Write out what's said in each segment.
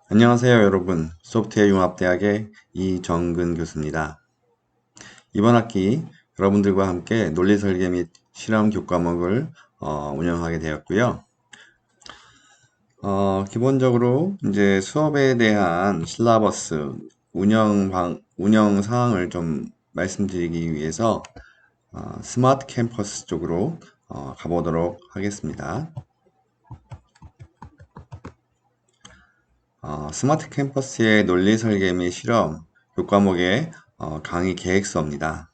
안녕하세요, 여러분. 소프트웨어 융합대학의 이정근 교수입니다. 이번 학기 여러분들과 함께 논리 설계 및 실험 교과목을 운영하게 되었고요. 기본적으로 이제 수업에 대한 실라버스 운영 사항을 좀 말씀드리기 위해서 스마트 캠퍼스 쪽으로 가보도록 하겠습니다. 스마트 캠퍼스의 논리 설계 및 실험 교과목의 강의 계획서입니다.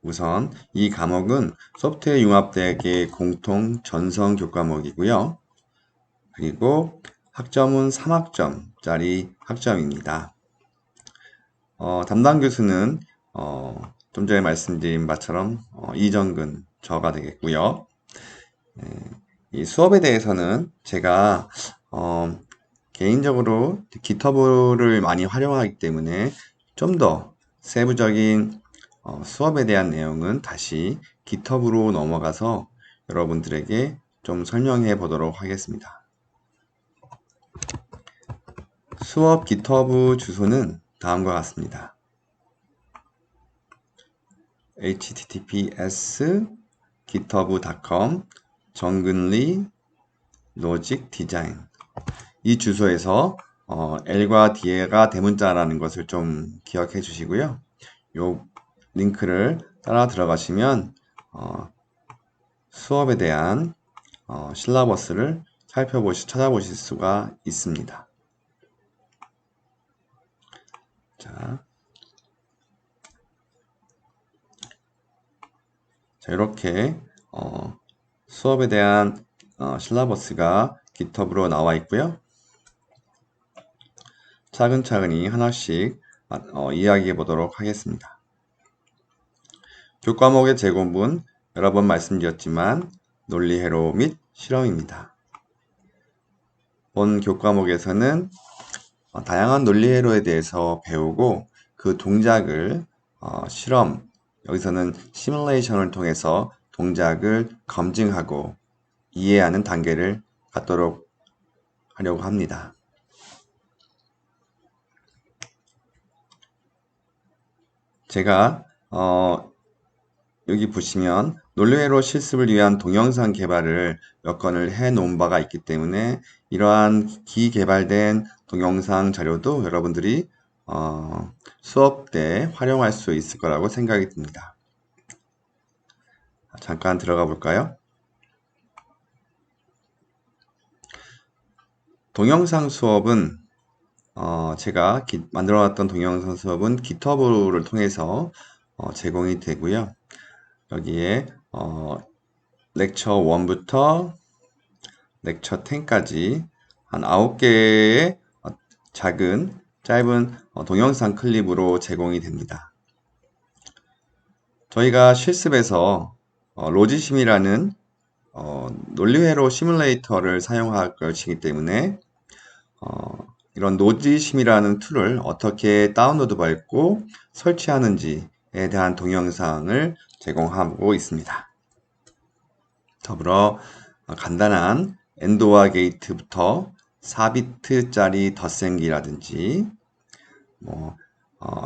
우선 이 과목은 소프트웨어 융합대학의 공통 전성 교과목이고요. 그리고 학점은 3학점짜리 학점입니다. 담당 교수는 좀 전에 말씀드린 바처럼 이정근 저가 되겠고요. 이 수업에 대해서는 제가 개인적으로 GitHub를 많이 활용하기 때문에 좀 더 세부적인 수업에 대한 내용은 다시 GitHub로 넘어가서 여러분들에게 좀 설명해 보도록 하겠습니다. 수업 GitHub 주소는 다음과 같습니다. https://github.com 정근리 로직 디자인 이 주소에서 L과 D가 대문자라는 것을 좀 기억해 주시고요. 이 링크를 따라 들어가시면 수업에 대한 실라버스를 찾아보실 수가 있습니다. 자, 이렇게 수업에 대한 실라버스가 GitHub로 나와 있고요. 차근차근히 하나씩 이야기해 보도록 하겠습니다. 교과목의 제공분 여러 번 말씀드렸지만 논리회로 및 실험입니다. 본 교과목에서는 다양한 논리회로에 대해서 배우고 그 동작을 실험, 여기서는 시뮬레이션을 통해서 동작을 검증하고 이해하는 단계를 갖도록 하려고 합니다. 제가 여기 보시면 논리회로 실습을 위한 동영상 개발을 몇 건을 해 놓은 바가 있기 때문에 이러한 기개발된 동영상 자료도 여러분들이 수업 때 활용할 수 있을 거라고 생각이 듭니다. 잠깐 들어가 볼까요? 동영상 수업은 제가 만들어 놨던 동영상 수업은 GitHub를 통해서 제공이 되고요. 여기에 렉처 1부터 렉처 10까지 한 9개의 작은 짧은 동영상 클립으로 제공이 됩니다. 저희가 실습에서 로지심이라는 논리회로 시뮬레이터를 사용할 것이기 때문에 이런 로지심이라는 툴을 어떻게 다운로드 받고 설치하는지에 대한 동영상을 제공하고 있습니다. 더불어 간단한 엔도와 게이트부터 4비트짜리 덧셈기라든지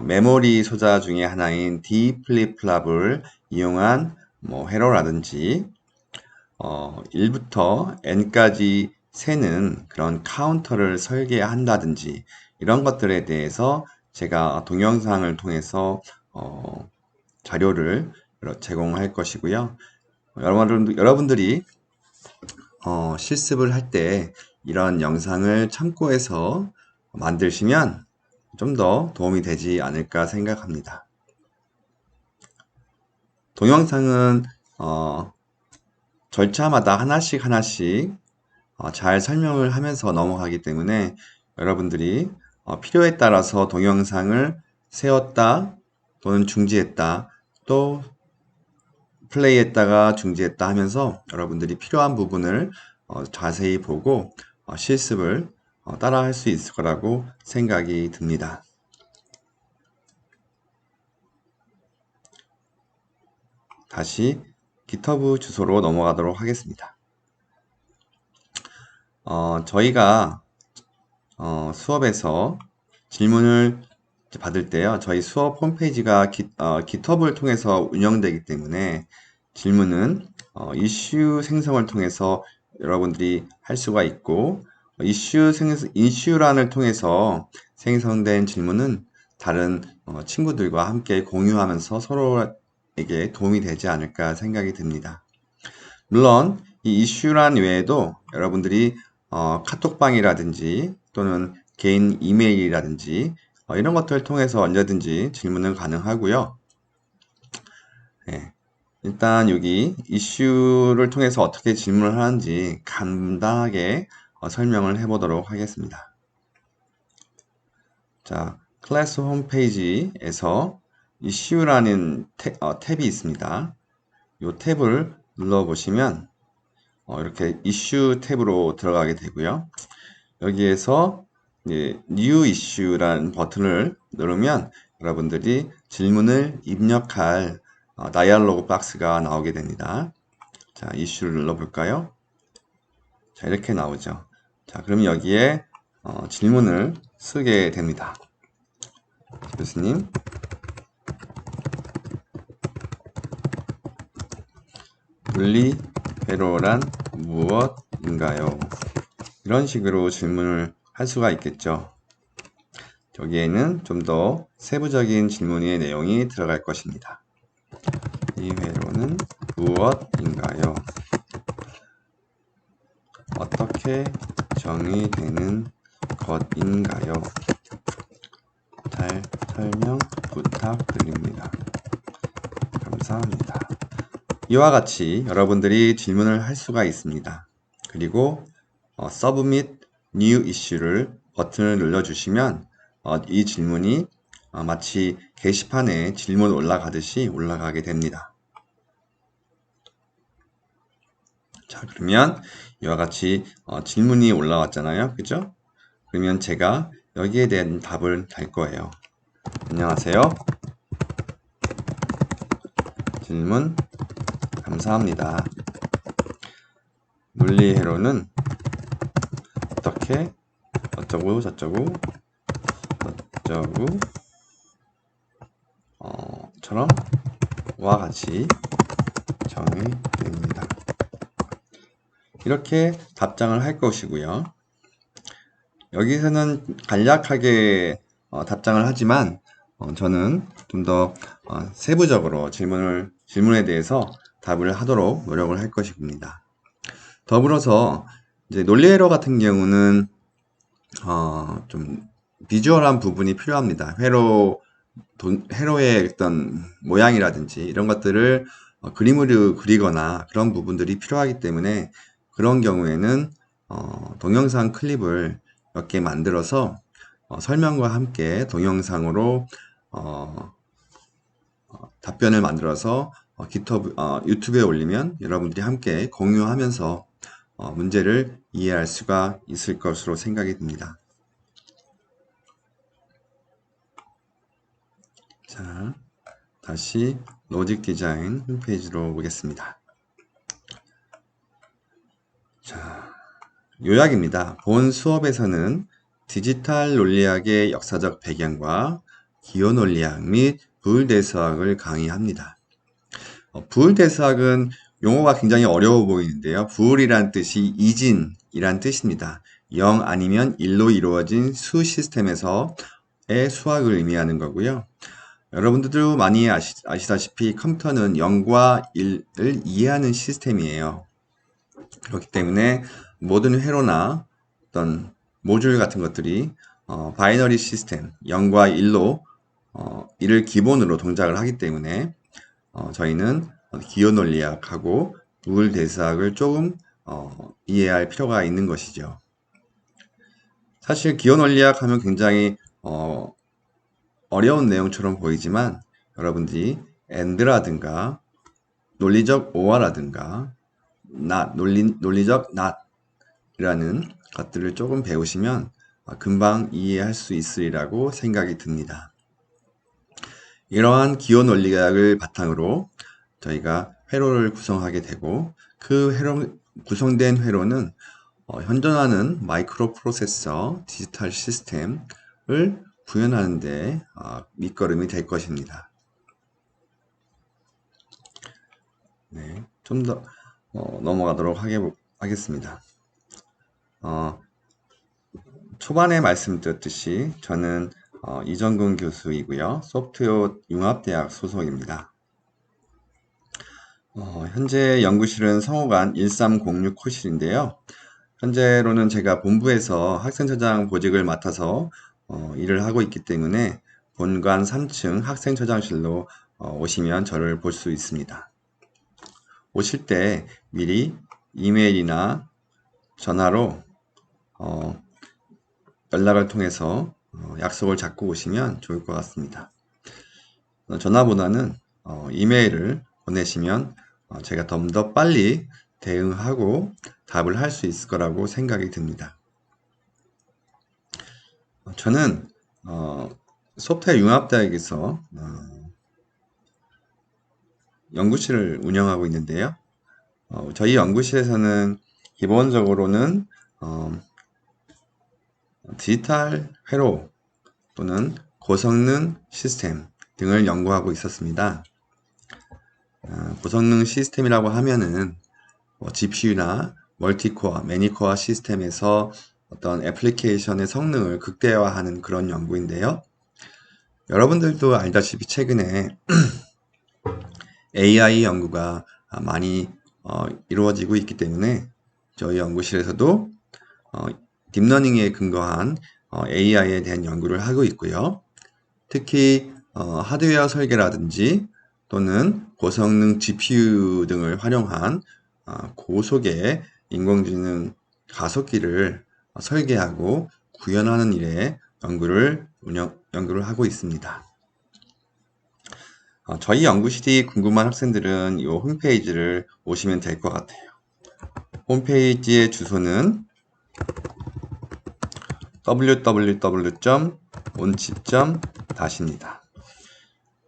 메모리 소자 중에 하나인 D 플립플랍을 이용한 회로라든지 1부터 n까지 세는 그런 카운터를 설계한다든지 이런 것들에 대해서 제가 동영상을 통해서 자료를 제공할 것이고요. 여러분들이 실습을 할 때 이런 영상을 참고해서 만드시면 좀 더 도움이 되지 않을까 생각합니다. 동영상은 절차마다 하나씩 잘 설명을 하면서 넘어가기 때문에 여러분들이 필요에 따라서 동영상을 세웠다 또는 중지했다 또 플레이했다가 중지했다 하면서 여러분들이 필요한 부분을 자세히 보고 실습을 따라 할 수 있을 거라고 생각이 듭니다. 다시 GitHub 주소로 넘어가도록 하겠습니다. 저희가 수업에서 질문을 받을 때요. 저희 수업 홈페이지가 GitHub을 통해서 운영되기 때문에 질문은 이슈 생성을 통해서 여러분들이 할 수가 있고, 이슈란을 통해서 생성된 질문은 다른 친구들과 함께 공유하면서 서로에게 도움이 되지 않을까 생각이 듭니다. 물론 이 이슈란 외에도 여러분들이 카톡방이라든지 또는 개인 이메일이라든지 이런 것들을 통해서 언제든지 질문은 가능하고요. 네, 일단 여기 이슈를 통해서 어떻게 질문을 하는지 간단하게 설명을 해보도록 하겠습니다. 자, 클래스 홈페이지에서 이슈라는 탭이 있습니다. 이 탭을 눌러보시면 이렇게 이슈 탭으로 들어가게 되고요. 여기에서 New Issue라는 버튼을 누르면 여러분들이 질문을 입력할 다이얼로그 박스가 나오게 됩니다. 자, 이슈를 눌러볼까요? 자, 이렇게 나오죠. 자, 그럼 여기에 질문을 쓰게 됩니다. 교수님, 물리회로란 무엇인가요? 이런 식으로 질문을 할 수가 있겠죠. 여기에는 좀 더 세부적인 질문의 내용이 들어갈 것입니다. 이 회로는 무엇인가요? 어떻게 정의되는 것인가요? 잘 설명 부탁드립니다. 감사합니다. 이와 같이 여러분들이 질문을 할 수가 있습니다. 그리고 Submit New Issue를 버튼을 눌러주시면 이 질문이 마치 게시판에 질문 올라가듯이 올라가게 됩니다. 자, 그러면 이와 같이 질문이 올라왔잖아요. 그죠? 그러면 제가 여기에 대한 답을 달 거예요. 안녕하세요. 질문 감사합니다. 물리회로는 어떻게 어쩌고 저쩌고 처럼 와 같이 정의됩니다. 이렇게 답장을 할 것이고요. 여기서는 간략하게 답장을 하지만 저는 좀 더 세부적으로 질문에 대해서 답을 하도록 노력을 할 것입니다. 더불어서 이제 논리회로 같은 경우는 좀 비주얼한 부분이 필요합니다. 회로의 어떤 모양이라든지 이런 것들을 그림으로 그리거나 그런 부분들이 필요하기 때문에 그런 경우에는 동영상 클립을 몇 개 만들어서 설명과 함께 동영상으로 답변을 만들어서 유튜브에 올리면 여러분들이 함께 공유하면서 문제를 이해할 수가 있을 것으로 생각이 듭니다. 자, 다시 로직 디자인 홈페이지로 오겠습니다. 자, 요약입니다. 본 수업에서는 디지털 논리학의 역사적 배경과 기호 논리학 및 부울대수학을 강의합니다. 부울대수학은 용어가 굉장히 어려워 보이는데요. 부울이란 뜻이 이진이란 뜻입니다. 0 아니면 1로 이루어진 수 시스템에서의 수학을 의미하는 거고요. 여러분들도 많이 아시다시피 컴퓨터는 0과 1을 이해하는 시스템이에요. 그렇기 때문에 모든 회로나 어떤 모듈 같은 것들이 바이너리 시스템 0과 1로 1을 기본으로 동작을 하기 때문에 저희는 기호 논리학하고 부울 대수학을 조금 이해할 필요가 있는 것이죠. 사실 기호 논리학 하면 굉장히 어려운 내용처럼 보이지만 여러분들이 and라든가 논리적 or라든가 논리적 not이라는 것들을 조금 배우시면 금방 이해할 수 있으리라고 생각이 듭니다. 이러한 기호 논리학을 바탕으로 저희가 회로를 구성하게 되고 그 구성된 회로는 현존하는 마이크로 프로세서 디지털 시스템을 구현하는 데 밑거름이 될 것입니다. 네, 좀 더 넘어가도록 하겠습니다. 초반에 말씀드렸듯이 저는 이정근 교수이고요. 소프트웨어 융합대학 소속입니다. 현재 연구실은 성호관 1306 호실인데요. 현재로는 제가 본부에서 학생처장 보직을 맡아서 일을 하고 있기 때문에 본관 3층 학생처장실로 오시면 저를 볼 수 있습니다. 오실 때 미리 이메일이나 전화로 연락을 통해서 약속을 잡고 오시면 좋을 것 같습니다. 전화보다는 이메일을 보내시면 제가 좀 더 빨리 대응하고 답을 할 수 있을 거라고 생각이 듭니다. 저는 소프트웨어 융합대학에서 연구실을 운영하고 있는데요. 저희 연구실에서는 기본적으로는 디지털 회로 또는 고성능 시스템 등을 연구하고 있었습니다. 고성능 시스템이라고 하면은 GPU나 멀티코어, 매니코어 시스템에서 어떤 애플리케이션의 성능을 극대화하는 그런 연구인데요. 여러분들도 알다시피 최근에 AI 연구가 많이 이루어지고 있기 때문에 저희 연구실에서도 딥러닝에 근거한 AI에 대한 연구를 하고 있고요. 특히 하드웨어 설계라든지 또는 고성능 GPU 등을 활용한 고속의 인공지능 가속기를 설계하고 구현하는 일에 연구를 하고 있습니다. 저희 연구실이 궁금한 학생들은 이 홈페이지를 오시면 될 것 같아요. 홈페이지의 주소는 www.onchip.dash입니다.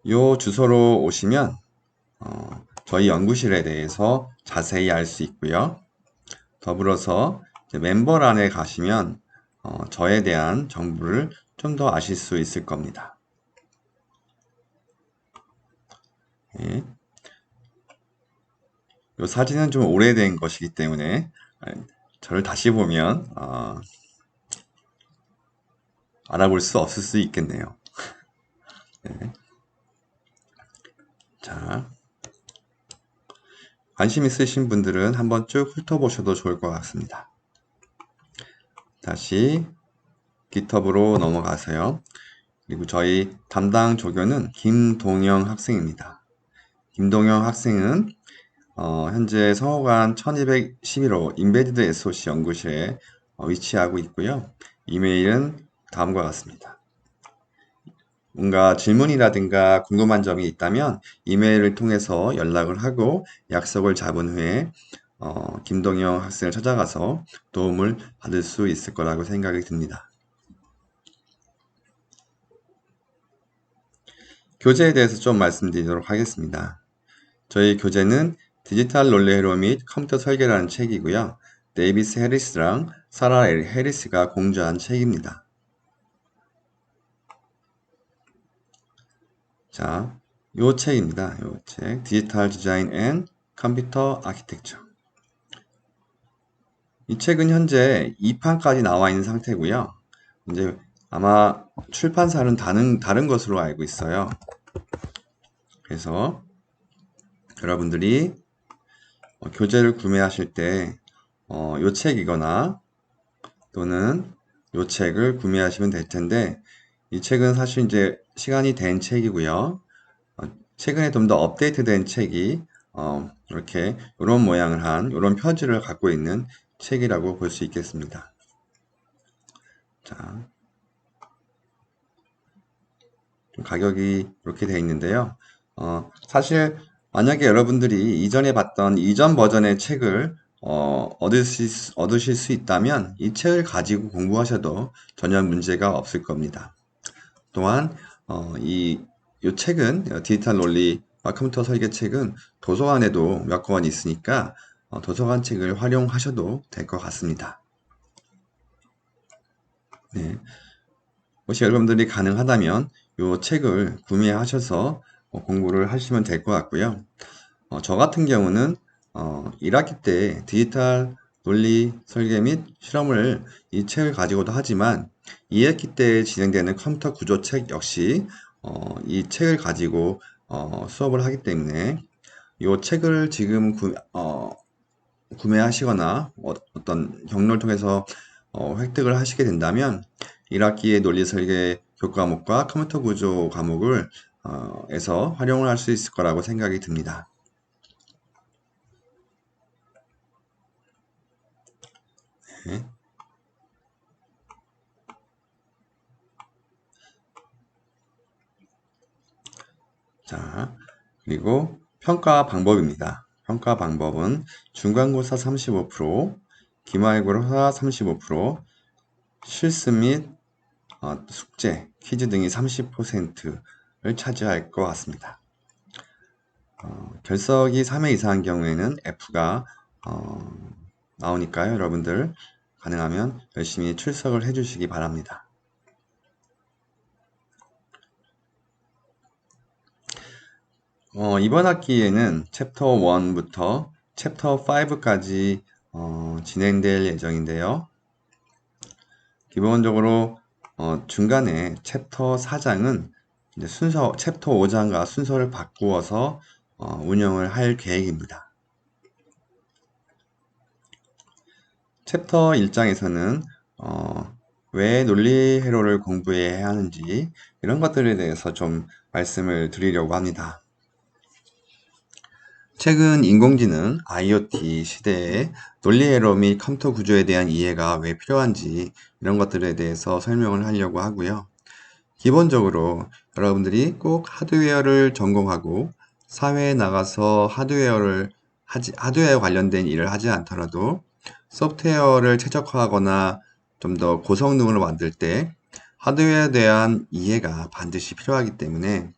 이 주소로 오시면 저희 연구실에 대해서 자세히 알 수 있고요. 더불어서 멤버란에 가시면 저에 대한 정보를 좀 더 아실 수 있을 겁니다. 네. 이 사진은 좀 오래된 것이기 때문에 저를 다시 보면 알아볼 수 없을 수 있겠네요. 네. 자, 관심 있으신 분들은 한번 쭉 훑어보셔도 좋을 것 같습니다. 다시 GitHub으로 넘어가세요. 그리고 저희 담당 조교는 김동영 학생입니다. 김동영 학생은 현재 성호관 1211호 인베디드 SOC 연구실에 위치하고 있고요. 이메일은 다음과 같습니다. 뭔가 질문이라든가 궁금한 점이 있다면 이메일을 통해서 연락을 하고 약속을 잡은 후에 김동영 학생을 찾아가서 도움을 받을 수 있을 거라고 생각이 듭니다. 교재에 대해서 좀 말씀드리도록 하겠습니다. 저희 교재는 디지털 논리회로 및 컴퓨터 설계라는 책이고요. 데이비스 해리스랑 사라 해리스가 공저한 책입니다. 자, 요 책입니다. 요 책, 디지털 디자인 앤 컴퓨터 아키텍처. 이 책은 현재 2판까지 나와 있는 상태고요. 이제 아마 출판사는 다른 것으로 알고 있어요. 그래서 여러분들이 교재를 구매하실 때 요 책이거나 또는 요 책을 구매하시면 될 텐데 이 책은 사실 이제 시간이 된 책이고요. 최근에 좀 더 업데이트된 책이 이렇게 이런 모양을 한 이런 표지를 갖고 있는 책이라고 볼 수 있겠습니다. 자, 가격이 이렇게 되어 있는데요. 사실 만약에 여러분들이 이전에 봤던 이전 버전의 책을 얻으실 수 있다면 이 책을 가지고 공부하셔도 전혀 문제가 없을 겁니다. 또한 이 책은 디지털 논리와 컴퓨터 설계 책은 도서관에도 몇 권 있으니까 도서관 책을 활용하셔도 될 것 같습니다. 네. 혹시 여러분들이 가능하다면 이 책을 구매하셔서 공부를 하시면 될 것 같고요. 저 같은 경우는 1학기 때 디지털 논리 설계 및 실험을 이 책을 가지고도 하지만 2학기 때 진행되는 컴퓨터 구조 책 역시 이 책을 가지고 수업을 하기 때문에 이 책을 지금 구매하시거나 어떤 경로를 통해서 획득을 하시게 된다면 1학기의 논리 설계 교과목과 컴퓨터 구조 과목을 에서 활용을 할 수 있을 거라고 생각이 듭니다. 네. 자, 그리고 평가 방법입니다. 평가 방법은 중간고사 35%, 기말고사 35%, 실습 및 숙제, 퀴즈 등이 30%를 차지할 것 같습니다. 결석이 3회 이상인 경우에는 F가 나오니까요. 여러분들 가능하면 열심히 출석을 해주시기 바랍니다. 이번 학기에는 챕터 1부터 챕터 5까지 진행될 예정인데요. 기본적으로 중간에 챕터 4장은 이제 챕터 5장과 순서를 바꾸어서 운영을 할 계획입니다. 챕터 1장에서는 왜 논리 회로를 공부해야 하는지 이런 것들에 대해서 좀 말씀을 드리려고 합니다. 최근 인공지능, IoT 시대에 논리 회로 및 컴퓨터 구조에 대한 이해가 왜 필요한지 이런 것들에 대해서 설명을 하려고 하고요. 기본적으로 여러분들이 꼭 하드웨어를 전공하고 사회에 나가서 하드웨어 관련된 일을 하지 않더라도 소프트웨어를 최적화하거나 좀 더 고성능을 만들 때 하드웨어에 대한 이해가 반드시 필요하기 때문에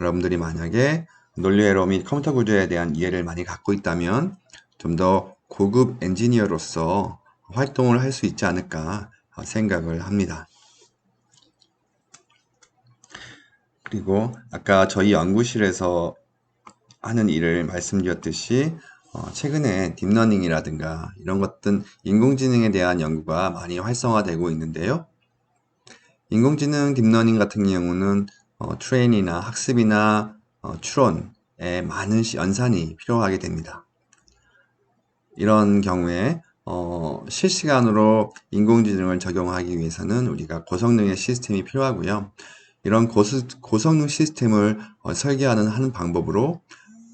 여러분들이 만약에 논리회로 및 컴퓨터 구조에 대한 이해를 많이 갖고 있다면 좀 더 고급 엔지니어로서 활동을 할 수 있지 않을까 생각을 합니다. 그리고 아까 저희 연구실에서 하는 일을 말씀드렸듯이 최근에 딥러닝이라든가 이런 것들 인공지능에 대한 연구가 많이 활성화되고 있는데요. 인공지능 딥러닝 같은 경우는 트레인이나 학습이나 추론에 많은 연산이 필요하게 됩니다. 이런 경우에 실시간으로 인공지능을 적용하기 위해서는 우리가 고성능의 시스템이 필요하고요. 이런 고성능 시스템을 설계하는 한 방법으로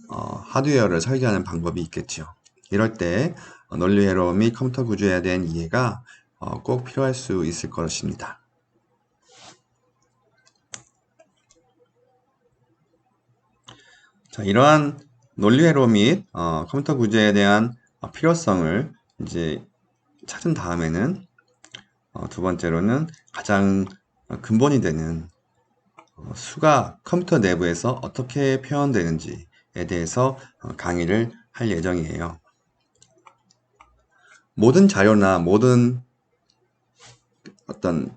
하드웨어를 설계하는 방법이 있겠죠. 이럴 때 논리회로 및 컴퓨터 구조에 대한 이해가 꼭 필요할 수 있을 것입니다. 자, 이러한 논리회로 및 컴퓨터 구조에 대한 필요성을 이제 찾은 다음에는 두 번째로는 가장 근본이 되는 수가 컴퓨터 내부에서 어떻게 표현되는지에 대해서 강의를 할 예정이에요. 모든 자료나 모든 어떤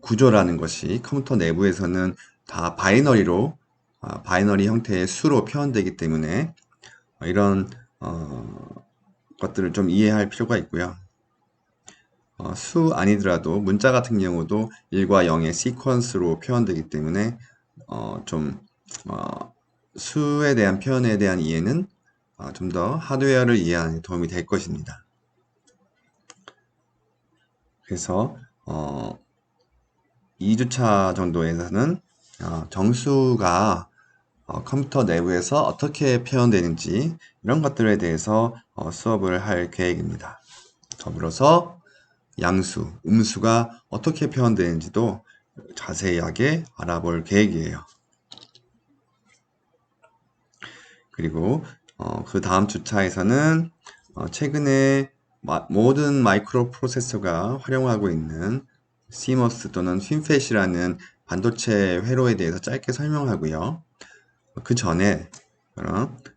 구조라는 것이 컴퓨터 내부에서는 다 바이너리 형태의 수로 표현되기 때문에 이런 것들을 좀 이해할 필요가 있고요. 수 아니더라도 문자 같은 경우도 1과 0의 시퀀스로 표현되기 때문에 수에 대한 표현에 대한 이해는 좀 더 하드웨어를 이해하는 데 도움이 될 것입니다. 그래서 2주차 정도에서는 정수가 컴퓨터 내부에서 어떻게 표현되는지 이런 것들에 대해서 수업을 할 계획입니다. 더불어서 양수, 음수가 어떻게 표현되는지도 자세하게 알아볼 계획이에요. 그리고 그 다음 주차에서는 최근에 모든 마이크로 프로세서가 활용하고 있는 CMOS 또는 핀팻이라는 반도체 회로에 대해서 짧게 설명하고요. 그 전에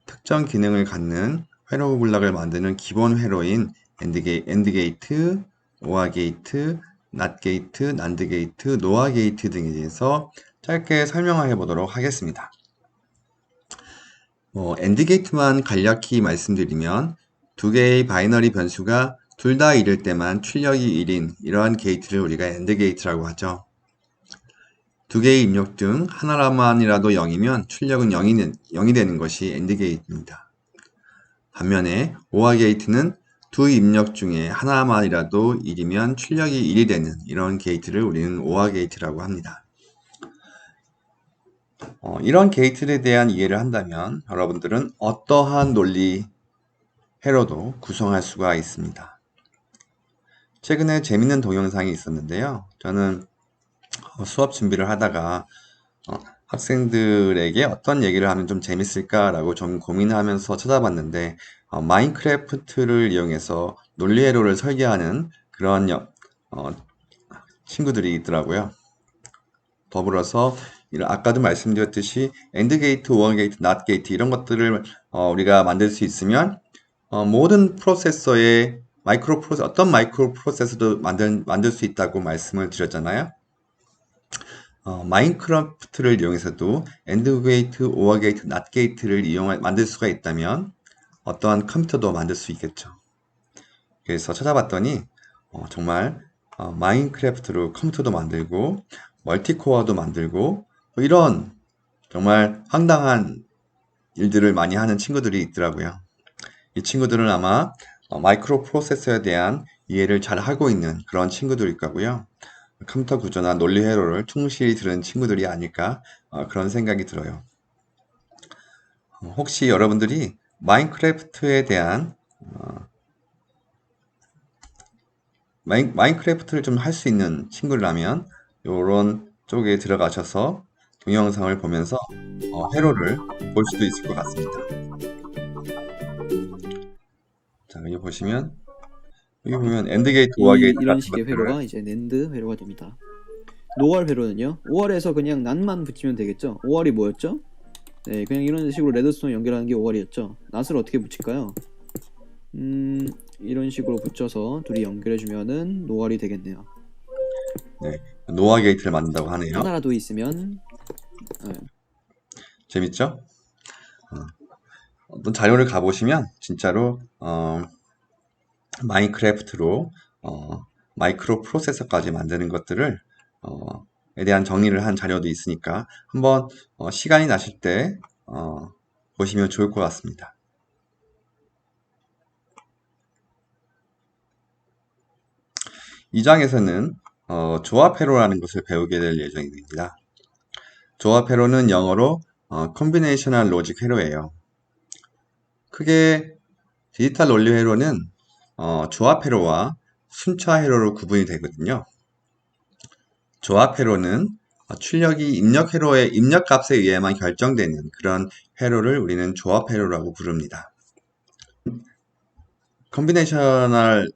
특정 기능을 갖는 회로 블록을 만드는 기본 회로인 엔드 게이트, 오아 게이트, 낫 게이트, 난드 게이트, 노아 게이트 등에 대해서 짧게 설명해 보도록 하겠습니다. 엔드 게이트만 간략히 말씀드리면 두 개의 바이너리 변수가 둘 다 1일 때만 출력이 1인 이러한 게이트를 우리가 엔드 게이트라고 하죠. 두 개의 입력 중 하나만이라도 0이면 출력은 0이 되는 것이 엔드 게이트입니다. 반면에 오아 게이트는 두 입력 중에 하나만이라도 1이면 출력이 1이 되는 이런 게이트를 우리는 오아 게이트라고 합니다. 이런 게이트에 대한 이해를 한다면 여러분들은 어떠한 논리 회로도 구성할 수가 있습니다. 최근에 재밌는 동영상이 있었는데요. 저는 수업 준비를 하다가 학생들에게 어떤 얘기를 하면 좀 재밌을까라고 좀 고민하면서 찾아봤는데 마인크래프트를 이용해서 논리 회로를 설계하는 그런 친구들이 있더라고요. 더불어서 아까도 말씀드렸듯이 엔드 게이트, 오어 게이트, 낫 게이트 이런 것들을 우리가 만들 수 있으면 모든 프로세서의 어떤 마이크로 프로세서도 만들 수 있다고 말씀을 드렸잖아요. 마인크래프트를 이용해서도 엔드 게이트, 오어 게이트, 낫 게이트를 만들 수가 있다면 어떠한 컴퓨터도 만들 수 있겠죠. 그래서 찾아봤더니 정말 마인크래프트로 컴퓨터도 만들고 멀티코어도 만들고 이런 정말 황당한 일들을 많이 하는 친구들이 있더라고요. 이 친구들은 아마 마이크로 프로세서에 대한 이해를 잘 하고 있는 그런 친구들일 거고요. 컴퓨터 구조나 논리 회로를 충실히 들은 친구들이 아닐까 그런 생각이 들어요. 혹시 여러분들이 마인크래프트에 대한 마인크래프트를 좀 할 수 있는 친구라면 이런 쪽에 들어가셔서 동영상을 보면서 회로를 볼 수도 있을 것 같습니다. 자, 여기 보면 엔드 게이트, 오어 게이트 이런 같은 식의 것들을 회로가 이제 낸드 회로가 됩니다. 노알 회로는요. 5월에서 그냥 낫만 붙이면 되겠죠. 5월이 뭐였죠? 네, 그냥 이런 식으로 레드스톤 연결하는 게 5월이었죠. 낫을 어떻게 붙일까요? 이런 식으로 붙여서 둘이 연결해주면은 노알이 되겠네요. 네, 노아 게이트를 만든다고 하네요. 하나라도 있으면 재밌죠? 어떤 자료를 가보시면 진짜로 마인크래프트로 마이크로 프로세서까지 만드는 것들을 에 대한 정리를 한 자료도 있으니까 한번 시간이 나실 때 보시면 좋을 것 같습니다. 이 장에서는 조합 회로라는 것을 배우게 될 예정입니다. 조합 회로는 영어로 Combinational Logic 회로예요. 크게 디지털 논리 회로는 조합 회로와 순차 회로로 구분이 되거든요. 조합 회로는 출력이 입력 회로의 입력 값에 의해만 결정되는 그런 회로를 우리는 조합 회로라고 부릅니다. 컨비네이셔널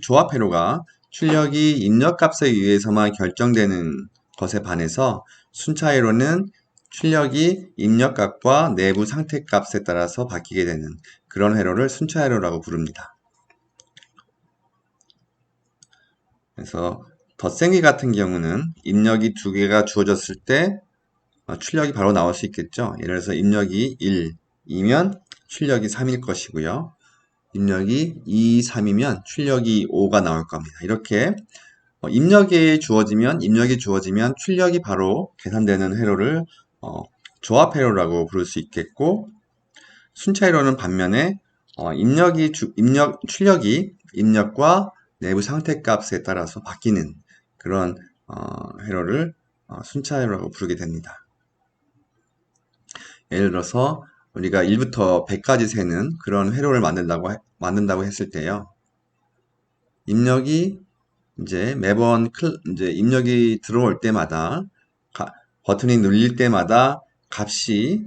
조합 회로가 출력이 입력 값에 의해서만 결정되는 것에 반해서 순차 회로는 출력이 입력값과 내부 상태값에 따라서 바뀌게 되는 그런 회로를 순차 회로라고 부릅니다. 그래서 덧셈기 같은 경우는 입력이 두 개가 주어졌을 때 출력이 바로 나올 수 있겠죠. 예를 들어서 입력이 1이면 출력이 3일 것이고요. 입력이 2, 3이면 출력이 5가 나올 겁니다. 이렇게 입력이 주어지면 출력이 바로 계산되는 회로를 조합 회로라고 부를 수 있겠고, 순차 회로는 반면에 출력이 입력과 내부 상태 값에 따라서 바뀌는 그런 회로를 순차 회로라고 부르게 됩니다. 예를 들어서 우리가 1부터 100까지 세는 그런 회로를 만든다고 했을 때요. 입력이 매번 입력이 들어올 때마다 버튼이 눌릴 때마다 값이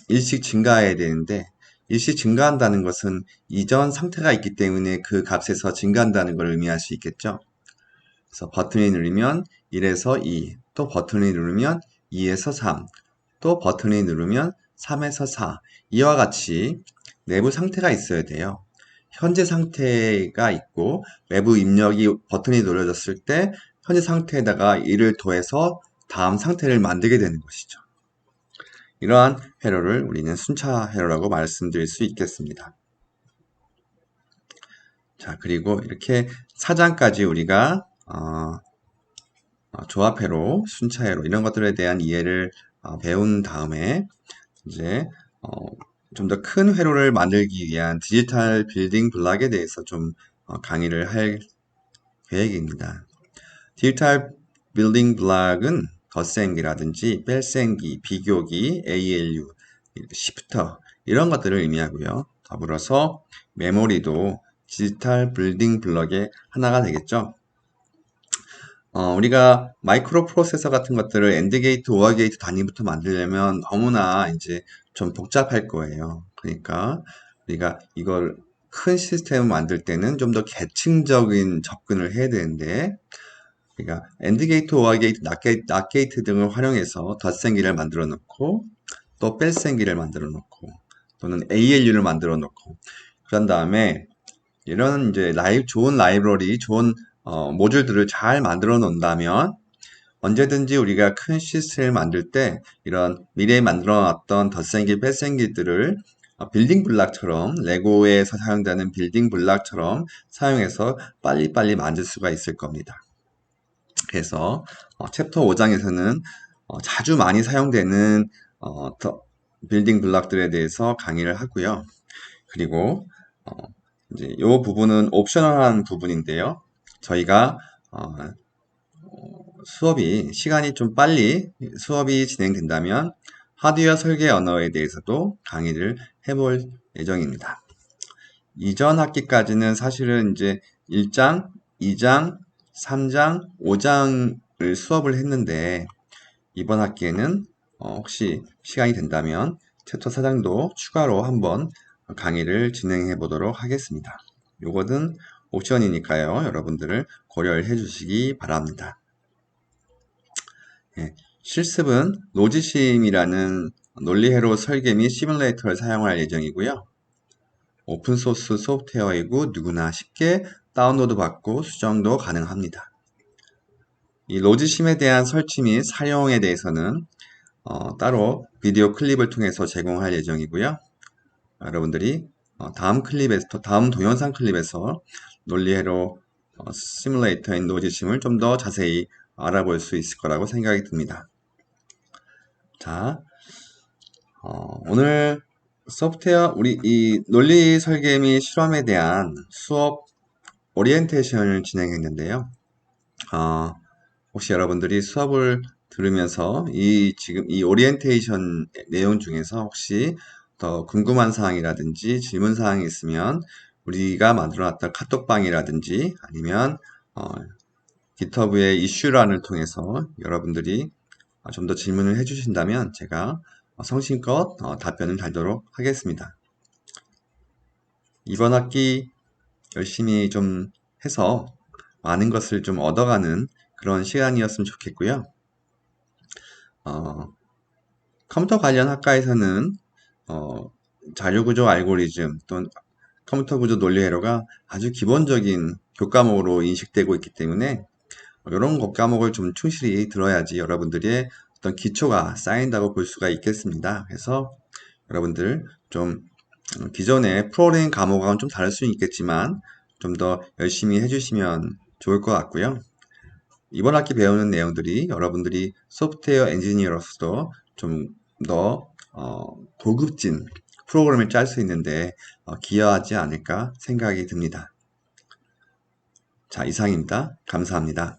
일씩 증가해야 되는데, 일씩 증가한다는 것은 이전 상태가 있기 때문에 그 값에서 증가한다는 걸 의미할 수 있겠죠. 그래서 버튼이 누르면 1에서 2, 또 버튼이 누르면 2에서 3, 또 버튼이 누르면 3에서 4, 이와 같이 내부 상태가 있어야 돼요. 현재 상태가 있고 외부 입력이 버튼이 눌러졌을 때 현재 상태에다가 이를 더해서 다음 상태를 만들게 되는 것이죠. 이러한 회로를 우리는 순차 회로라고 말씀드릴 수 있겠습니다. 자, 그리고 이렇게 사장까지 우리가 조합 회로, 순차 회로 이런 것들에 대한 이해를 배운 다음에 이제 좀 더 큰 회로를 만들기 위한 디지털 빌딩 블록에 대해서 좀 강의를 할 계획입니다. 디지털 빌딩 블록은 덧셈기라든지 뺄셈기, 비교기, ALU, 시프터 이런 것들을 의미하고요. 더불어서 메모리도 디지털 빌딩 블록의 하나가 되겠죠. 우리가 마이크로 프로세서 같은 것들을 엔드 게이트, 오어 게이트 단위부터 만들려면 너무나 이제 좀 복잡할 거예요. 그러니까 우리가 이걸 큰 시스템을 만들 때는 좀 더 계층적인 접근을 해야 되는데, 그러니까 엔드 게이트, 오어 게이트, 낫 게이트 등을 활용해서 덧셈기를 만들어 놓고 또 뺄셈기를 만들어 놓고 또는 ALU를 만들어 놓고 그런 다음에 이런 이제 좋은 라이브러리, 좋은 모듈들을 잘 만들어 놓는다면 언제든지 우리가 큰 시스템을 만들 때 이런 미래에 만들어 놨던 덧셈기, 뺄셈기들을 빌딩 블록처럼 레고에서 사용되는 빌딩 블록처럼 사용해서 빨리빨리 만들 수가 있을 겁니다. 그래서 챕터 5장에서는 자주 많이 사용되는 빌딩 블록들에 대해서 강의를 하고요. 그리고 이제 이 부분은 옵셔널한 부분인데요. 저희가 시간이 좀 빨리 수업이 진행된다면 하드웨어 설계 언어에 대해서도 강의를 해볼 예정입니다. 이전 학기까지는 사실은 이제 1장, 2장, 3장, 5장을 수업을 했는데 이번 학기에는 혹시 시간이 된다면 챕터 4장도 추가로 한번 강의를 진행해 보도록 하겠습니다. 요거는 옵션이니까요. 여러분들을 고려해 주시기 바랍니다. 예, 실습은 로지심이라는 논리회로 설계 및 시뮬레이터를 사용할 예정이고요. 오픈소스 소프트웨어이고 누구나 쉽게 다운로드 받고 수정도 가능합니다. 이 로지심에 대한 설치 및 사용에 대해서는 따로 비디오 클립을 통해서 제공할 예정이고요. 여러분들이 다음 동영상 클립에서 논리회로 시뮬레이터인 로지심을 좀 더 자세히 알아볼 수 있을 거라고 생각이 듭니다. 자, 오늘 소프트웨어 우리 이 논리 설계 및 실험에 대한 수업 오리엔테이션을 진행했는데요. 혹시 여러분들이 수업을 들으면서 지금 이 오리엔테이션 내용 중에서 혹시 더 궁금한 사항이라든지 질문 사항이 있으면 우리가 만들어놨던 카톡방이라든지 아니면 GitHub의 이슈란을 통해서 여러분들이 좀 더 질문을 해주신다면 제가 성심껏 답변을 달도록 하겠습니다. 이번 학기 열심히 좀 해서 많은 것을 좀 얻어가는 그런 시간이었으면 좋겠고요. 컴퓨터 관련 학과에서는 자료구조 알고리즘 또는 컴퓨터 구조 논리 회로가 아주 기본적인 교과목으로 인식되고 있기 때문에 이런 과목을 좀 충실히 들어야지 여러분들의 어떤 기초가 쌓인다고 볼 수가 있겠습니다. 그래서 여러분들 좀 기존의 프로그래밍 과목과는 좀 다를 수 있겠지만 좀 더 열심히 해주시면 좋을 것 같고요. 이번 학기 배우는 내용들이 여러분들이 소프트웨어 엔지니어로서도 좀 더 고급진 프로그램을 짤 수 있는데 기여하지 않을까 생각이 듭니다. 자, 이상입니다. 감사합니다.